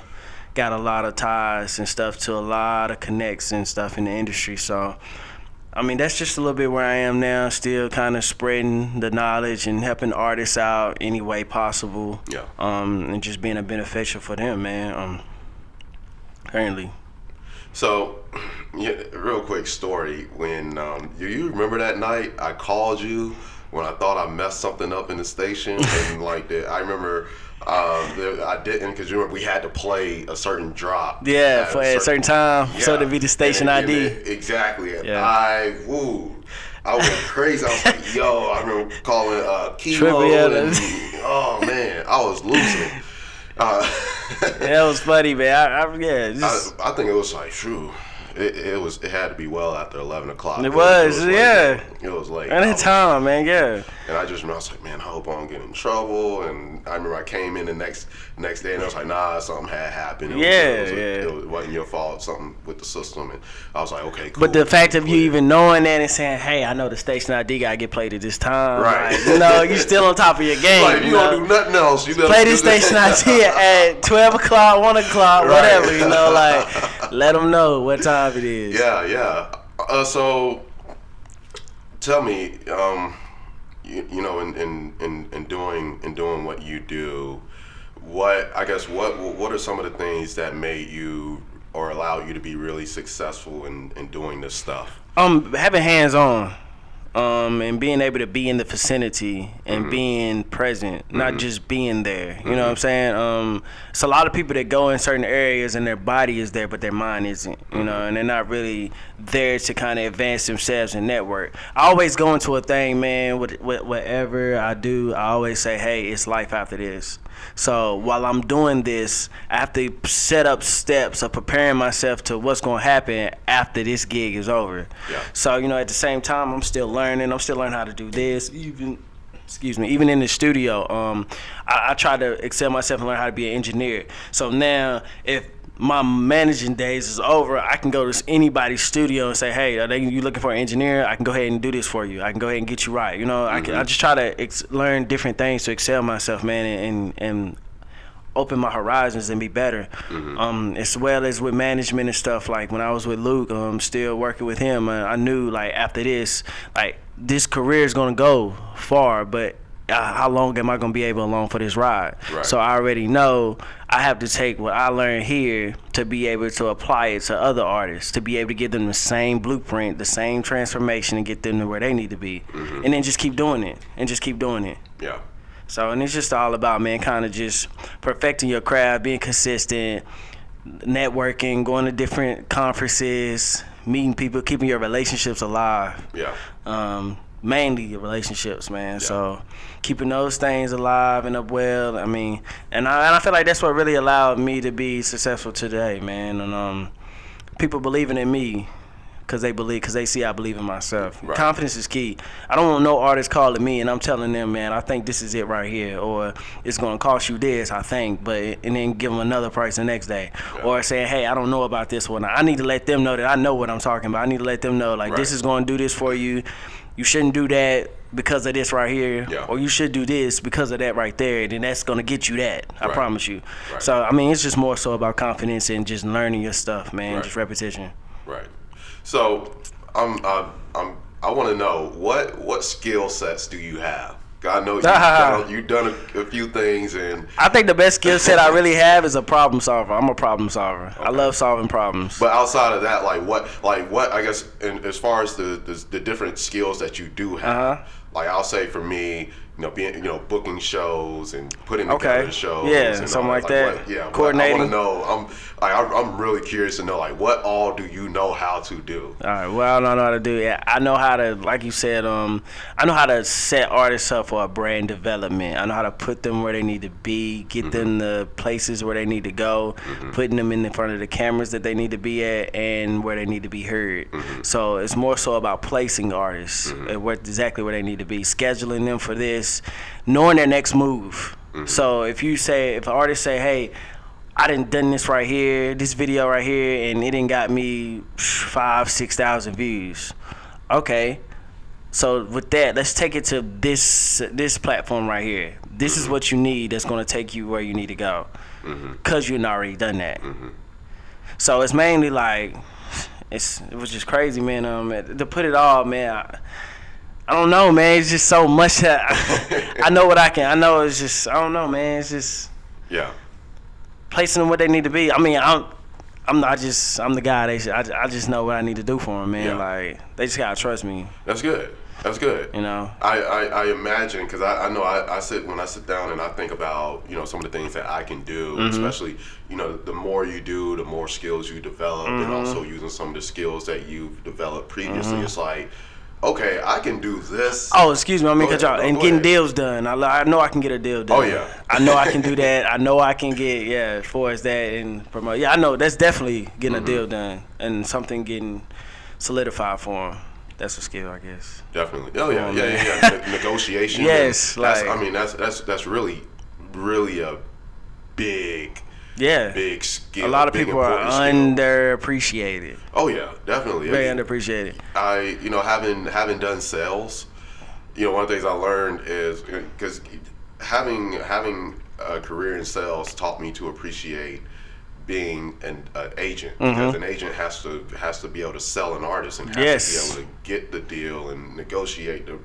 got a lot of ties and stuff to a lot of connects and stuff in the industry. So, I mean, that's just a little bit where I am now, still kind of spreading the knowledge and helping artists out any way possible. Yeah. And just being a beneficial for them, man, currently. So, yeah, real quick story. When you remember that night I called you when I thought I messed something up in the station, and like that, I remember I didn't, because you remember we had to play a certain drop. Yeah, for a certain time, yeah, so to be the station ID. Exactly. Yeah. I went crazy. I was like, yo, I remember calling Kimo, and oh man, I was losing it. That was funny, man. I think it was like, true. It had to be well after 11 o'clock. It was yeah. It was late. At that time, man, yeah. And I just remember, I was like, man, I hope I don't get in trouble. And I remember I came in the next day, and I was like, nah, something had happened. It wasn't your fault, something with the system. And I was like, okay, cool. But the fact of you even knowing that and saying, hey, I know the station ID got to get played at this time. Right. Like, you know, you still on top of your game. Like, you don't do nothing else. You play this station ID at 12 o'clock, 1 o'clock, whatever, you know, like, let them know what time it is. Yeah. So tell me, you know, in doing what you do, what are some of the things that made you or allowed you to be really successful in doing this stuff? Having hands on. And being able to be in the vicinity and being present, not just being there. You know what I'm saying? It's a lot of people that go in certain areas and their body is there, but their mind isn't, you know, and they're not really there to kind of advance themselves and network. I always go into a thing, man, with whatever I do, I always say, hey, it's life after this. So while I'm doing this, I have to set up steps of preparing myself to what's going to happen after this gig is over. Yeah. So, you know, at the same time, I'm still learning how to do this, even in the studio. I try to excel myself and learn how to be an engineer. So now, if my managing days is over, I can go to anybody's studio and say, hey, are you looking for an engineer? I can go ahead and do this for you. I can go ahead and get you right. You know, I just try to learn different things to excel myself, man, and open my horizons and be better. As well as with management and stuff. Like when I was with Luke, still working with him, I knew like after this, like this career is gonna go far, but how long am I gonna be able along for this ride? Right. So I already know I have to take what I learned here to be able to apply it to other artists, to be able to give them the same blueprint, the same transformation, and get them to where they need to be. And then just keep doing it, Yeah. So, and it's just all about, man, kind of just perfecting your craft, being consistent, networking, going to different conferences, meeting people, keeping your relationships alive. Yeah. Mainly your relationships, man. Yeah. So keeping those things alive and up well. I mean, and I feel like that's what really allowed me to be successful today, man. And people believing in me because they see I believe in myself. Right. Confidence is key. I don't want no artist calling me and I'm telling them, man, I think this is it right here, or it's gonna cost you this, I think, and then give them another price the next day. Yeah. Or saying, hey, I don't know about this one. I need to let them know that I know what I'm talking about. I need to let them know, like, right, this is gonna do this for you. You shouldn't do that because of this right here, yeah, or you should do this because of that right there, and then that's gonna get you that. I right. promise you. Right. So I mean, it's just more so about confidence and just learning your stuff, man. Right. Just repetition. Right. So I want to know what skill sets do you have I know you've done a few things, and I think the best skill set I really have is a problem solver. I'm a problem solver. Okay. I love solving problems. But outside of that, like what I guess, as far as the different skills that you do have, like I'll say for me, being booking shows and putting together shows, and something like that. Coordinating. I want to know. I'm really curious to know, like, what all do you know how to do? All right. Well, I don't know how to do it. I know how to, like you said, I know how to set artists up for a brand development. I know how to put them where they need to be, get them the places where they need to go, putting them in front of the cameras that they need to be at, and where they need to be heard. So it's more so about placing artists exactly where they need to be, scheduling them for this, knowing their next move. So if an artist say, hey, I done this right here, this video right here, and it done got me 5,000-6,000 views. Okay, so with that, let's take it to this platform right here. This is what you need that's gonna take you where you need to go, cause you've already done that. So it's mainly like, it was just crazy, man. To put it all, man. I don't know, man. It's just so much that I know what I can. I know it's just, I don't know, man. It's just placing them where they need to be. I mean, I'm the guy. I just know what I need to do for them, man. Like, they just gotta trust me. That's good. That's good. I imagine, because I know I sit down and I think about some of the things that I can do, especially the more you do, the more skills you develop, and also using some of the skills that you've developed previously. It's like, okay, I can do this. Oh, excuse me, I mean, getting deals done. I know I can get a deal done. Oh yeah. I know I can do that. I know I can get as far as that and promote. Yeah, I know that's definitely getting a deal done and something getting solidified for them. That's a skill, I guess. Definitely. Oh yeah, yeah. Negotiation. Yes, that's really a big. Yeah, big skill. A lot of people are underappreciated. Oh yeah, definitely. Very underappreciated. Having done sales, one of the things I learned is, because having a career in sales taught me to appreciate being an agent, because an agent has to be able to sell an artist and has to be able to get the deal and negotiate the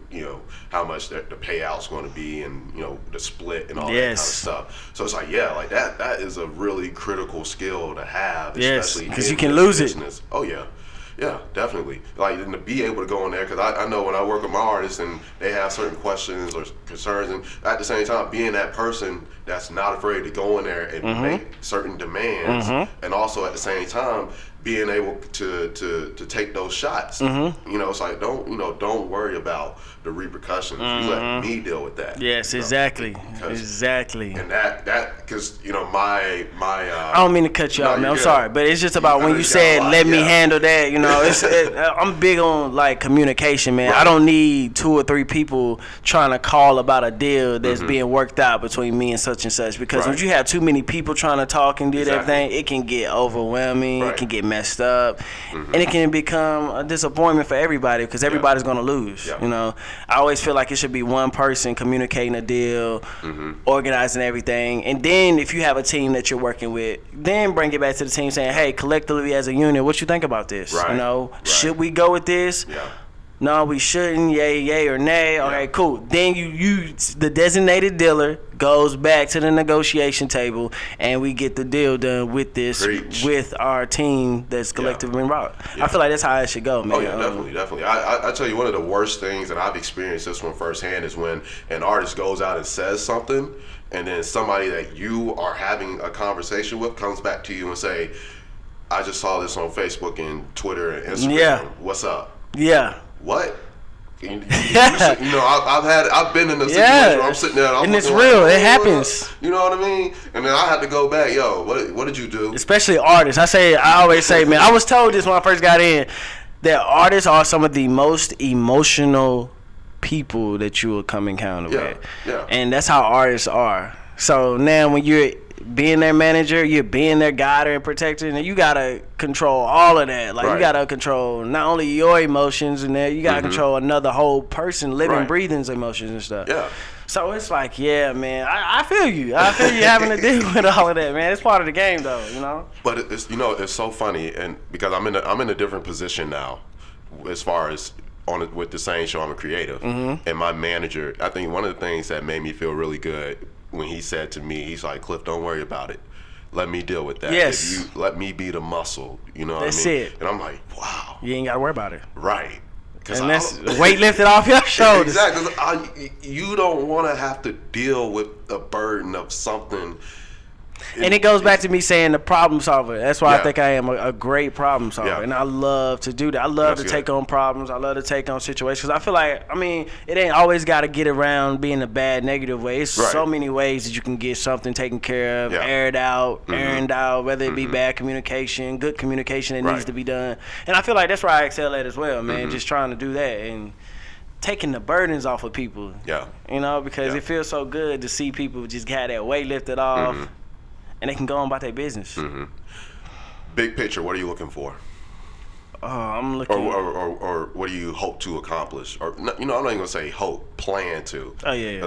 how much the payout's going to be, and the split and all that kind of stuff. So it's like that is a really critical skill to have, especially because you can lose business. Oh yeah. Yeah, definitely. Like, and to be able to go in there, because I know when I work with my artists and they have certain questions or concerns, and at the same time, being that person that's not afraid to go in there and make certain demands, and also at the same time being able to take those shots. It's like, don't worry about the repercussions. You let me deal with that. Yes, exactly. Exactly. And that because my I don't mean to cut you off, man. I'm sorry, but it's just about when you said let me handle that. I'm big on like communication, man. I don't need 2 or 3 people trying to call about a deal that's being worked out between me and such, because when you have too many people trying to talk and do everything, it can get overwhelming. It can get messed up, and it can become a disappointment for everybody, because everybody's gonna lose. I always feel like it should be one person communicating a deal, organizing everything, and then if you have a team that you're working with, then bring it back to the team saying, hey, collectively as a unit, what you think about this? Should we go with this? No, we shouldn't. Yay or nay. Okay, cool. Then the designated dealer goes back to the negotiation table, and we get the deal done with with our team that's collectively involved. I feel like that's how it should go, man. Oh yeah, definitely. I tell you, one of the worst things, and I've experienced this one firsthand, is when an artist goes out and says something, and then somebody that you are having a conversation with comes back to you and say, I just saw this on Facebook and Twitter and Instagram. What's up? What? I've been in a situation where I'm sitting there and it's real. It happens. You know what I mean? And then I had to go back. Yo, what did you do? Especially artists. I always say, man. I was told this when I first got in, that artists are some of the most emotional people that you will come encounter with. And that's how artists are. So now when you're being their manager, you're being their guide and protector, and you gotta control all of that. Like, you gotta control not only your emotions in there, you gotta control another whole person living, breathing's emotions and stuff. So it's like, man, I feel you. I feel you having to deal with all of that, man. It's part of the game, though, But it's so funny, and because I'm in a different position now, as far as with the SANE Show, I'm a creative, and my manager, I think one of the things that made me feel really good when he said to me, he's like, Cliff, don't worry about it. Let me deal with that. Yes. If you let me be the muscle, you know That's what I mean? it. And I'm like, wow. You ain't got to worry about it. Right. And that's weight lifted off your shoulders. Exactly. You don't want to have to deal with the burden of something. And it goes back to me saying the problem solver. That's why I think I am a great problem solver. Yeah. And I love to do that. I love to take on problems. I love to take on situations. I feel like, I mean, it ain't always got to get around being a bad, negative way. It's so many ways that you can get something taken care of, aired out, aired out, whether it be bad communication, good communication that needs to be done. And I feel like that's where I excel at as well, man, just trying to do that. And taking the burdens off of people. Yeah. You know, because it feels so good to see people just have that weight lifted off. And they can go on about their business. Big picture, what are you looking for? I'm looking. Or what do you hope to accomplish? Or I'm not even gonna say hope, plan to. Oh yeah.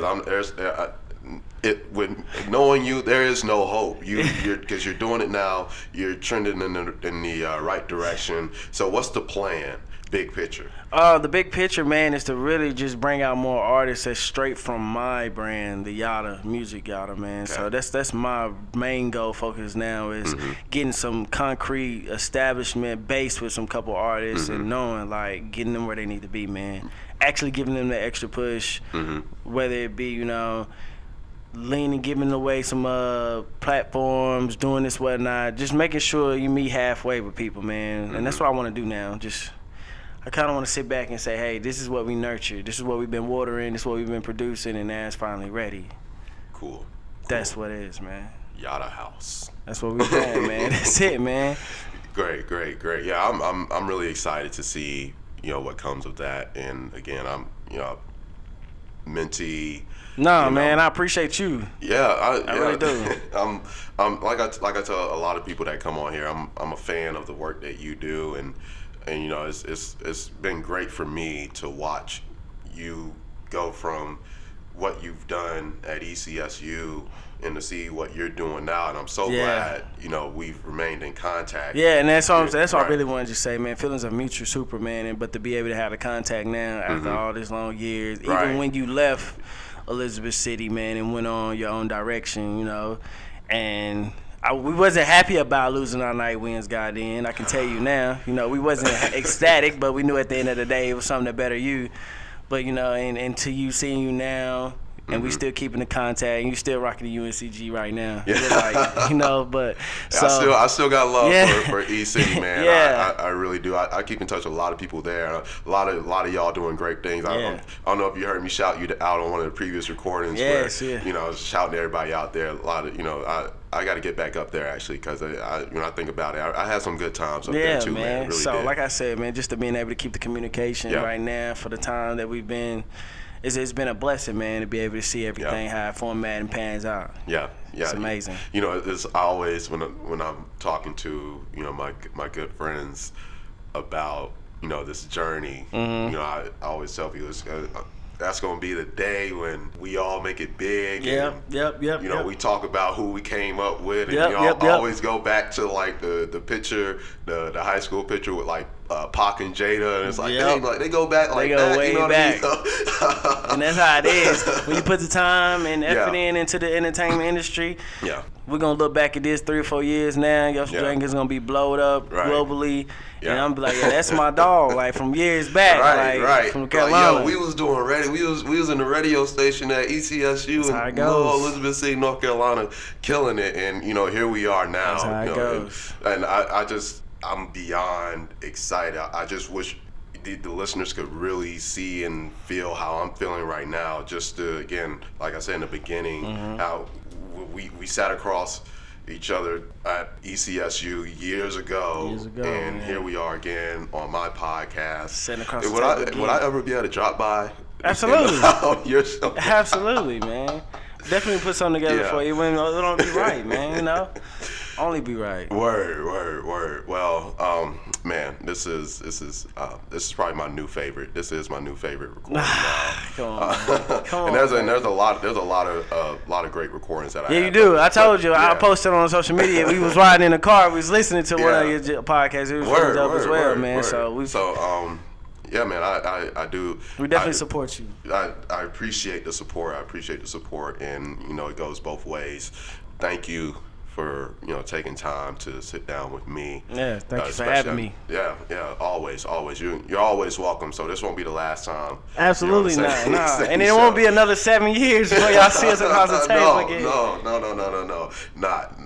With knowing you, there is no hope. You're because you're doing it now. You're trending in the right direction. So what's the plan? Big picture. The big picture, man, is to really just bring out more artists that's straight from my brand, the Yada Music Yada, man. Okay. So that's my main goal focus now is getting some concrete establishment based with some couple artists and knowing, like, getting them where they need to be, man. Actually giving them the extra push, whether it be, you know, giving away some platforms, doing this, whatnot, just making sure you meet halfway with people, man. And that's what I want to do now. I kind of want to sit back and say, hey, this is what we nurtured. This is what we've been watering. This is what we've been producing, and now it's finally ready. Cool. That's what it is, man. Yada House. That's what we're doing, man. That's it, man. Great. Yeah, I'm really excited to see, you know, what comes of that. And again, I'm, you know, mentee. No, man, I appreciate you. Yeah, I really do. I'm like I tell a lot of people that come on here, I'm a fan of the work that you do, and you know, it's been great for me to watch you go from what you've done at ECSU and to see what you're doing now. And I'm so glad, you know, we've remained in contact. Yeah, and that's what I really wanted to say, man. Feelings of mutual, Superman, but to be able to have the contact now after all these long years, even when you left Elizabeth City, man, and went on your own direction, you know, and we wasn't happy about losing our night wins, goddamn. I can tell you now. You know, we wasn't ecstatic, but we knew at the end of the day it was something to better you. But, you know, and to you, seeing you now, and we still keeping the contact, and you still rocking the UNCG right now. Yeah. Like, you know, but so I still got love for E-City, man. I really do. I keep in touch with a lot of people there. A lot of y'all doing great things. I don't know if you heard me shout you out on one of the previous recordings. You know, I was shouting everybody out there. A lot of, you know, I got to get back up there, actually, because when I think about it, I had some good times up there too, man. Really so did. Like I said, man, just to being able to keep the communication right now for the time that we've been, it's been a blessing, man, to be able to see everything how it format and pans out. Yeah. It's amazing. You know, it's always when I'm talking to, you know, my good friends about, you know, this journey. You know, I always tell people that's going to be the day when we all make it big. You know, we talk about who we came up with, and always go back to like the picture, the high school picture with like Pac and Jada, and it's like, they go back like they go that. Way you know back. What I mean? And that's how it is. When you put the time and effort into the entertainment industry, we're going to look back at this 3 or 4 years now. Your drink is going to be blowed up globally. And I'm like, that's my dog, like from years back, from Carolina. Yo, we was doing we was in the radio station at ECSU in Elizabeth City, North Carolina, killing it, and you know, here we are now. That's how it goes. And I'm beyond excited. I just wish the listeners could really see and feel how I'm feeling right now. Just to, again, like I said in the beginning, how we sat across each other at ECSU years ago, and here we are again on my podcast. Sitting across would I ever be able to drop by? Absolutely. Your show? Absolutely, man. Definitely put something together for you. When it don't be right, man. You know, only be right. Word. Well, man, this is probably my new favorite. This is my new favorite recording now. Come on. And there's a lot of great recordings that I have. You do. I told you. I posted on social media. We was riding in the car. We was listening to one of your podcasts. It was really dope as well, man. So Yeah, man, I do. We definitely support you. I appreciate the support. And it goes both ways. Thank you for taking time to sit down with me. Yeah, thank you for having me. Yeah, always. You're always welcome. So this won't be the last time. Absolutely not. Nah. And it won't be another 7 years before y'all see us across the table again. No,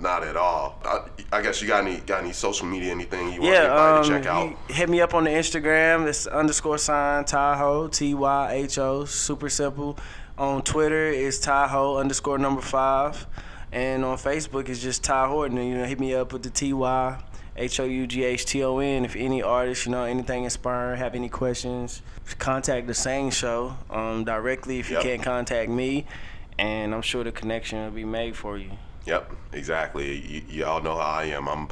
not at all. I guess you got any social media, anything you want everybody to check out? Hit me up on the Instagram. It's _sign Tahoe, TYHO. Super simple. On Twitter, it's Tahoe _5. And on Facebook, it's just Ty Horton. Hit me up with the TYHOUGHTON. If any artists, anything inspiring, have any questions, contact the SANE Show directly if you can't contact me. And I'm sure the connection will be made for you. Yep, exactly. Y'all know how I am. I'm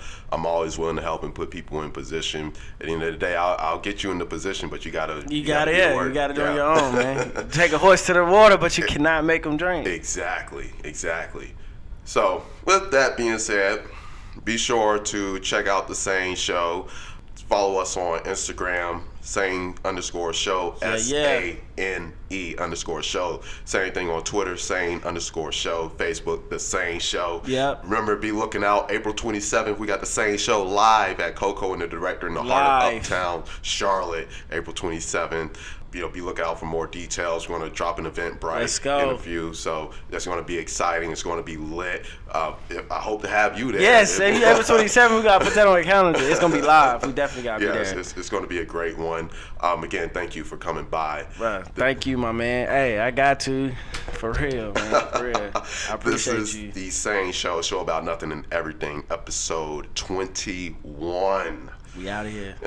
always willing to help and put people in position. At the end of the day, I'll get you in the position, but you gotta do it on your own, man. Take a horse to the water, but you cannot make them drink. Exactly. So, with that being said, be sure to check out the SANE Show. Follow us on Instagram, SANE_show, SANE_show. Same thing on Twitter, SANE_show. Facebook, the SANE Show. Yep. Remember, be looking out. April 27th, we got the SANE Show live at Coco and the Director in the heart of Uptown Charlotte. April 27th. Be looking out for more details. We're going to drop an Eventbrite interview, so that's going to be exciting. It's going to be lit. I hope to have you there. Yes, April 27th, we got to put that on the calendar. It's going to be live. We definitely got to be there. It's going to be a great one. Again, thank you for coming by. Thank you, my man. Hey, I got to. For real, man. For real. I appreciate you. This is the SANE Show, a show about nothing and everything, episode 21. We out of here.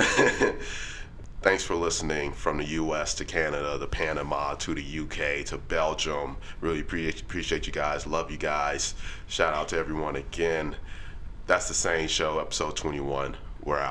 Thanks for listening from the U.S. to Canada, to Panama, to the U.K., to Belgium. Really appreciate you guys. Love you guys. Shout out to everyone again. That's the SANE Show, episode 21. We're out.